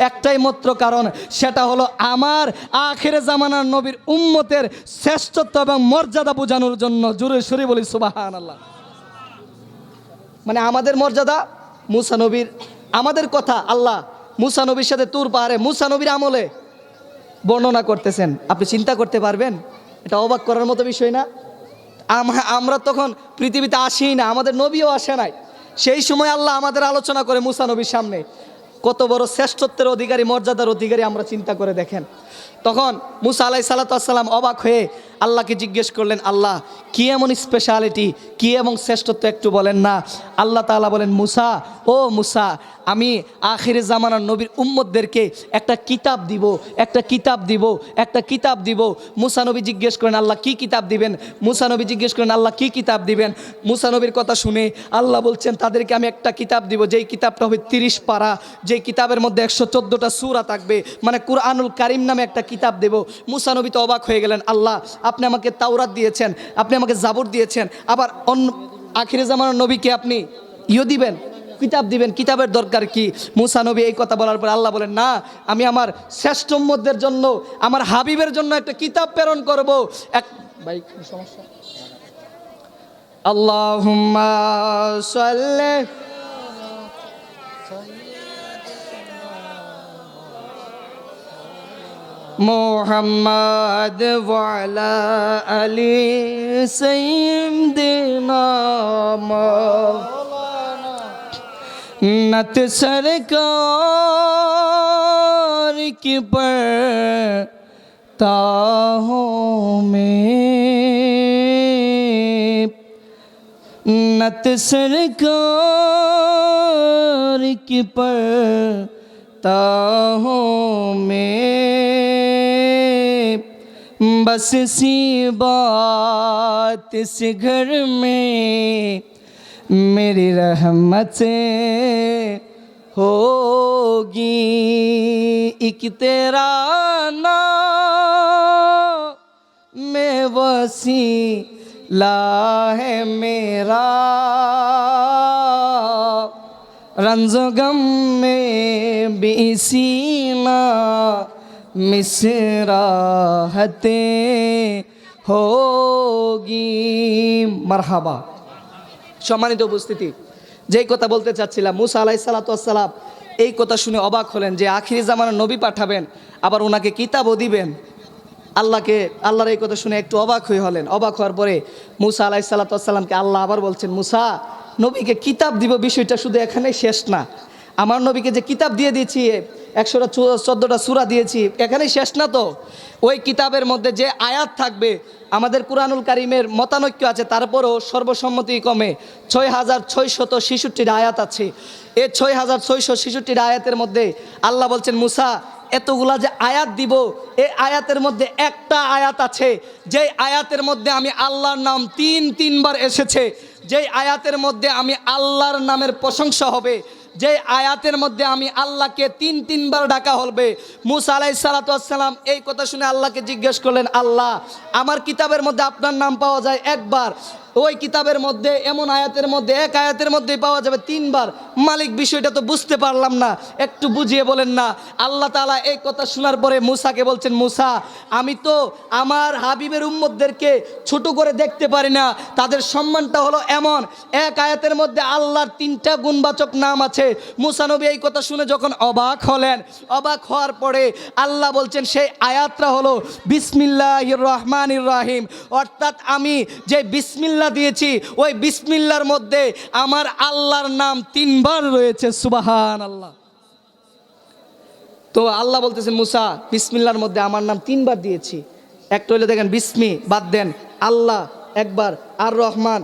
একটাই মাত্র কারণ, সেটা হলো আমার আখিরে জামানার নবীর উম্মতের শ্রেষ্ঠত্ব এবং মর্যাদা বোঝানোর জন্য। জোরে সুরে বলি সুবহানাল্লাহ। মানে আমাদের মর্যাদা, মুসা নবীর, আমাদের কথা আল্লাহ মুসা নবীর সাথে তুর পাহাড়ে মুসা নবীর আমলে বর্ণনা করতেছেন। আপনি চিন্তা করতে পারবেন? এটা অবাক করার মতো বিষয় না? আমরা তখন পৃথিবীতে আসিই না, আমাদের নবীও আসে নাই। সেই সময় আল্লাহ আমাদের আলোচনা করে মুসা নবীর সামনে। কত বড় শ্রেষ্ঠত্বের অধিকারী, মর্যাদার অধিকারী আমরা চিন্তা করে দেখেন। তখন মুসা আলাইহিস সালাম অবাক হয়ে আল্লাহকে জিজ্ঞেস করলেন, আল্লাহ কি এমন স্পেশালিটি, কি এমন শ্রেষ্ঠত্ব একটু বলেন না। আল্লাহ তাআলা বলেন, মুসা ও মুসা আমি আখিরে জামানার নবীর উম্মতদেরকে একটা কিতাব দিব। মুসা নবী জিজ্ঞেস করেন, আল্লাহ কি কিতাব দিবেন? মুসা নবী জিজ্ঞেস করেন, আল্লাহ কি কিতাব দিবেন? মুসা নবীর কথা শুনে আল্লাহ বলছেন, তাদেরকে আমি একটা কিতাব দিব, যেই কিতাবটা হবে 30 পারা, যেই কিতাবের মধ্যে 114টা সূরা থাকবে, মানে কুরআনুল কারীম নামে একটা কিতাব দেব। মুসা নবী তো অবাক হয়ে গেলেন, আল্লাহ আপনি আমাকে তাওরাত দিয়েছেন, আপনি আমাকে আমাকে জাবুর দিয়েছেন, আবার অন্য আখিরে জামানার নবীকে আপনি দিবেন, কিতাব দিবেন, কিতাবের দরকার কি? মুসা নবী এই কথা বলার পর আল্লাহ বলেন, না, আমি আমার শ্রেষ্ঠ উম্মতদের জন্য, আমার হাবিবের জন্য একটা কিতাব প্রেরণ করব। এক ভাই সমস্যা, আল্লাহুম্মা সাল্লি মুহাম্মাদ ওয়া আলা আলি সাইয়্যিদিনা नत सरकार की पड़ताहों में, नत सरकार की पड़ताहों में, बस सी बात इस घर में मेरी रहमत होगी, एक तेरा नाम में वसीला है मेरा, रंजो गम में भी इसी मिसराहते होगी। मरहबा। সম্মানিত উপস্থিতি, যেই কথা বলতে চাচ্ছিলাম, মুসা আলাইহিস সালাতু ওয়াস সালাম এই কথা শুনে অবাক হলেন যে আখিরি জামানার নবী পাঠাবেন, আবার ওনাকে কিতাবও দিবেন। আল্লাহর এই কথা শুনে একটু অবাক হলেন। অবাক হওয়ার পরে মুসা আলাইহিস সালাতু ওয়াস সালামকে আল্লাহ আবার বলছেন, মুসা, নবীকে কিতাব দিব বিষয়টা শুধু এখানেই শেষ না। আমার নবীকে যে কিতাব দিয়ে দিয়েছি, 114টা সূরা দিয়েছি, এখানেই শেষ না তো। ওই কিতাবের মধ্যে যে আয়াত থাকবে, আমাদের কুরআনুল কারীমের মতানৈক্য আছে, তারপরও সর্বসম্মতিক্রমে 6666টি আয়াত আছে। এই 6666টি আয়াতের মধ্যে আল্লাহ বলছেন, মুসা, এতগুলা যে আয়াত দিব, এই আয়াতের মধ্যে একটা আয়াত আছে যেই আয়াতের মধ্যে আমি আল্লাহর নাম তিনবার এসেছে, যেই আয়াতের মধ্যে আমি আল্লাহর নামের প্রশংসা হবে, যে আয়াতের মধ্যে আমি আল্লাহকে তিনবার ডাকা হবে। মুসা আলাইহিস সালাতু ওয়াস সালাম এই কথা শুনে আল্লাহকে জিজ্ঞেস করলেন, আল্লাহ, আমার কিতাবের মধ্যে আপনার নাম পাওয়া যায় একবার, ওই কিতাবের মধ্যে এমন আয়াতের মধ্যে এক আয়াতের মধ্যেই পাওয়া যাবে 3 বার। মালিক, বিষয়টা তো বুঝতে পারলাম না, একটু বুঝিয়ে বলেন না। আল্লাহ তাআলা এই কথা শোনার পরে মুসাকে বলছেন, মুসা, আমি তো আমার হাবিবের উম্মতদেরকে ছোট করে দেখতে পারি না, তাদের সম্মানটা হলো এমন, এক আয়াতের মধ্যে আল্লাহর 3টা গুণবাচক নাম আছে। মুসা নবী এই কথা শুনে যখন অবাক হলেন, অবাক হওয়ার পরে আল্লাহ বলছেন সেই আয়াতটা হলো বিসমিল্লাহির রহমানির রহিম, অর্থাৎ আমি যে বিসমিল্লাহ দিয়েছি, ওই বিসমিল্লাহর মধ্যে আমার আল্লাহর নাম 3 বার রয়েছে। সুবহানাল্লাহ। তো আল্লাহ বলতেছেন, মুসা, বিসমিল্লাহর মধ্যে আমার নাম 3 বার দিয়েছি। একটা হইলে দেখেন বিসমি বাদ দেন, আল্লাহ একবার, আর রহমান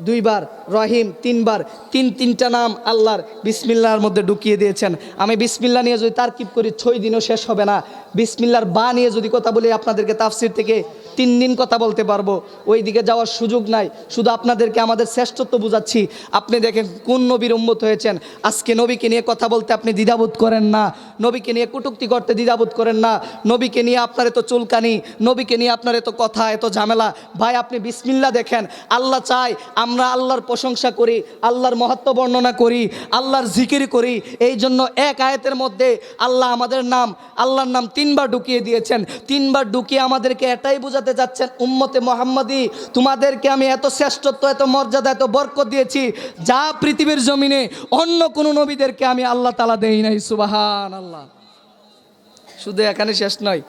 2 বার, রহিম 3 বার, তিনটা নাম আল্লাহর বিসমিল্লাহর মধ্যে ঢুকিয়ে দিয়েছেন। আমি বিসমিল্লাহ নিয়ে যদি তারকিব করি 6 দিনও শেষ হবে না। বিসমিল্লাহর বা নিয়ে যদি কথা বলি আপনাদেরকে তাফসীর থেকে 3 দিন কথা বলতে পারবো, ওই দিকে যাওয়ার সুযোগ নাই। শুধু আপনাদেরকে আমাদের শ্রেষ্ঠত্ব বুঝাচ্ছি। আপনি দেখেন কোন নবীর উম্মত হয়েছেন, আজকে নবীকে নিয়ে কথা বলতে আপনি দ্বিধাবোধ করেন না, নবীকে নিয়ে কটূক্তি করতে দ্বিধাবোধ করেন না, নবীকে নিয়ে আপনার এত চুলকানি, নবীকে নিয়ে আপনার এত কথা, এত ঝামেলা। ভাই, আপনি বিসমিল্লাহ দেখেন। আল্লাহ চায় আমরা আল্লাহর প্রশংসা করি, আল্লাহর মহত্ব বর্ণনা করি, আল্লাহর জিকির করি। এই জন্য এক আয়াতের মধ্যে আল্লাহ আমাদের নাম, আল্লাহর নাম 3 বার ঢুকিয়ে দিয়েছেন। 3 বার ঢুকিয়ে আমাদেরকে এটাই বোঝাতে যাচ্ছেন, উম্মতে মুহাম্মাদি, তোমাদেরকে আমি এত শ্রেষ্ঠত্ব, এত মর্যাদা, এত বরকত দিয়েছি, যা পৃথিবীর জমিনে অন্য কোনো নবীদেরকে আমি আল্লাহ তাআলা দেই নাই। সুবহানাল্লাহ। শুধু এখানে শেষ নয়,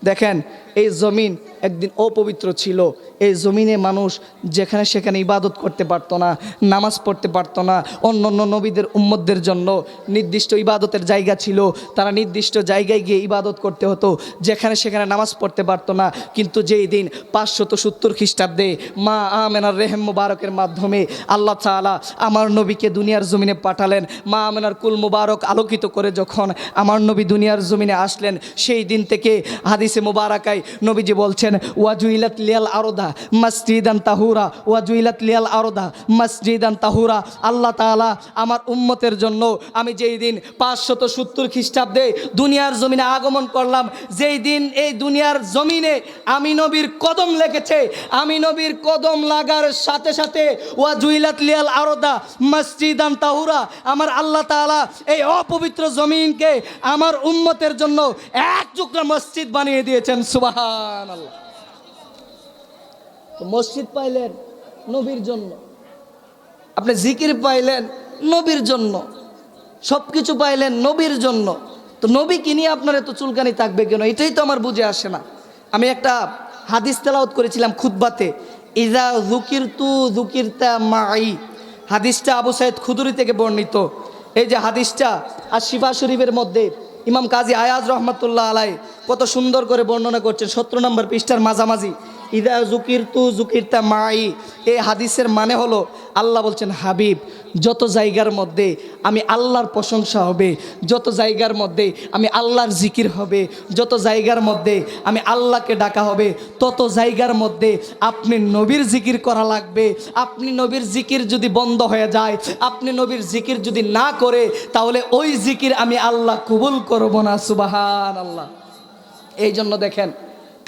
দেখেন এই জমিন একদিন অপবিত্র ছিল। এই জমিনে মানুষ যেখানে সেখানে ইবাদত করতে পারতো না, নামাজ পড়তে পারতো না। অন্য অন্য নবীদের উম্মতদের জন্য নির্দিষ্ট ইবাদতের জায়গা ছিল, তারা নির্দিষ্ট জায়গায় গিয়ে ইবাদত করতে হতো, যেখানে সেখানে নামাজ পড়তে পারতো না। কিন্তু যেই দিন 570 খ্রিস্টাব্দে মা আমেনার রেহেম মুবারকের মাধ্যমে আল্লাহ তাআলা আমার নবীকে দুনিয়ার জমিনে পাঠালেন, মা আমেনার কুল মুবারক আলোকিত করে যখন আমার নবী দুনিয়ার জমিনে আসলেন, সেই দিন থেকে হাদিসে মুবারাকায় নবীজি বলছেন, বললেন ওয়াজুইলাত লিয়াল আরদা মসজিদান তাহুরা, ওয়াজুইলাত লিয়াল আরদা মসজিদান তাহুরা। আল্লাহ তাআলা আমার উম্মতের জন্য, আমি যেই দিন 570 খ্রিস্টাব্দে দুনিয়ার জমিনে আগমন করলাম, যেই দিন এই দুনিয়ার জমিনে আমি নবীর কদম লেগেছে, আমি নবীর কদম লাগার সাথে সাথে ওয়াজুইলাত লিয়াল আরদা মসজিদান তাহুরা, আমার আল্লাহ তাআলা এই অপবিত্র জমিনকে আমার উম্মতের জন্য এক টুকরা মসজিদ বানিয়ে দিয়েছেন। সুবহানাল্লাহ। তো মসজিদ পাইলেন নবীর জন্য, আপনি জিকির পাইলেন নবীর জন্য, সব কিছু পাইলেন নবীর জন্য। তো নবীকে নিয়ে আপনার এত চুলকানি থাকবে কেন? এটাই তো আমার বুঝে আসে না। আমি একটা হাদিস তেলাওয়াত করেছিলাম খুতবাতে, ইজা যুকিরতু যুকিরতা মাই। হাদিসটা আবু সাইদ খুদরি থেকে বর্ণিত। এই যে হাদিসটা আর শিফা শরীফের মধ্যে ইমাম কাজী আয়াজ রহমাতুল্লাহ আলাই কত সুন্দর করে বর্ণনা করছেন 17 নম্বর পৃষ্ঠার মাঝামাঝি। ইদা যুকিরতু যুকিরতা মাই, এই হাদিসের মানে হলো আল্লাহ বলছেন, হাবিব যত জায়গার মধ্যে আমি আল্লাহর প্রশংসা হবে, যত জায়গার মধ্যে আমি আল্লাহর জিকির হবে, যত জায়গার মধ্যে আমি আল্লাহকে ডাকা হবে, তত জায়গার মধ্যে আপনি নবীর জিকির করা লাগবে। আপনি নবীর জিকির যদি বন্ধ হয়ে যায়, আপনি নবীর জিকির যদি না করে, তাহলে ওই জিকির আমি আল্লাহ কবুল করব না। সুবহানাল্লাহ। এই জন্য দেখেন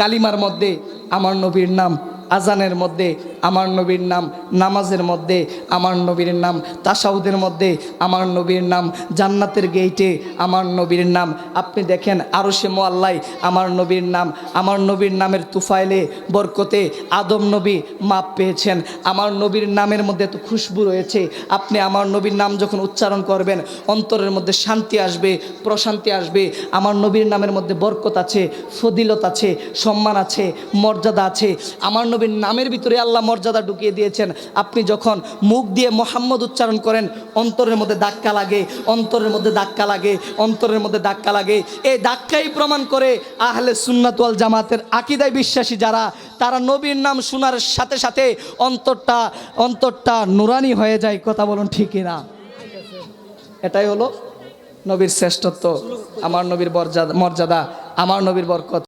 কালিমার মধ্যে আমার নবীর নাম, আজানের মধ্যে আমার নবীর নাম, নামাজের মধ্যে আমার নবীর নাম, তাশাহুদের মধ্যে আমার নবীর নাম, জান্নাতের গেইটে আমার নবীর নাম। আপনি দেখেন আরশে মুআল্লায় আমার নবীর নাম, আমার নবীর নামের তুফাইলে বরকতে আদম নবী মাপ পেয়েছেন। আমার নবীর নামের মধ্যে তো খুশবু রয়েছে। আপনি আমার নবীর নাম যখন উচ্চারণ করবেন, অন্তরের মধ্যে শান্তি আসবে, প্রশান্তি আসবে। আমার নবীর নামের মধ্যে বরকত আছে, ফজিলত আছে, সম্মান আছে, মর্যাদা আছে। আমার নবীর নামের ভিতরে আল্লাহ মর্যাদা ঢুকিয়ে দিয়েছেন। আপনি যখন মুখ দিয়ে মোহাম্মদ উচ্চারণ করেন, অন্তরের মধ্যে ধাক্কা লাগে, অন্তরের মধ্যে ধাক্কা লাগে, অন্তরের মধ্যে ধাক্কা লাগে। এই ধাক্কাই প্রমাণ করে আহলে সুন্নাত ওয়াল জামাতের আকীদায় বিশ্বাসী যারা, তারা নবীর নাম শোনার সাথে সাথে অন্তরটা নুরানি হয়ে যায়। কথা বলুন ঠিক না? এটাই হলো নবীর শ্রেষ্ঠত্ব, আমার নবীর মর্যাদা, আমার নবীর বরকত।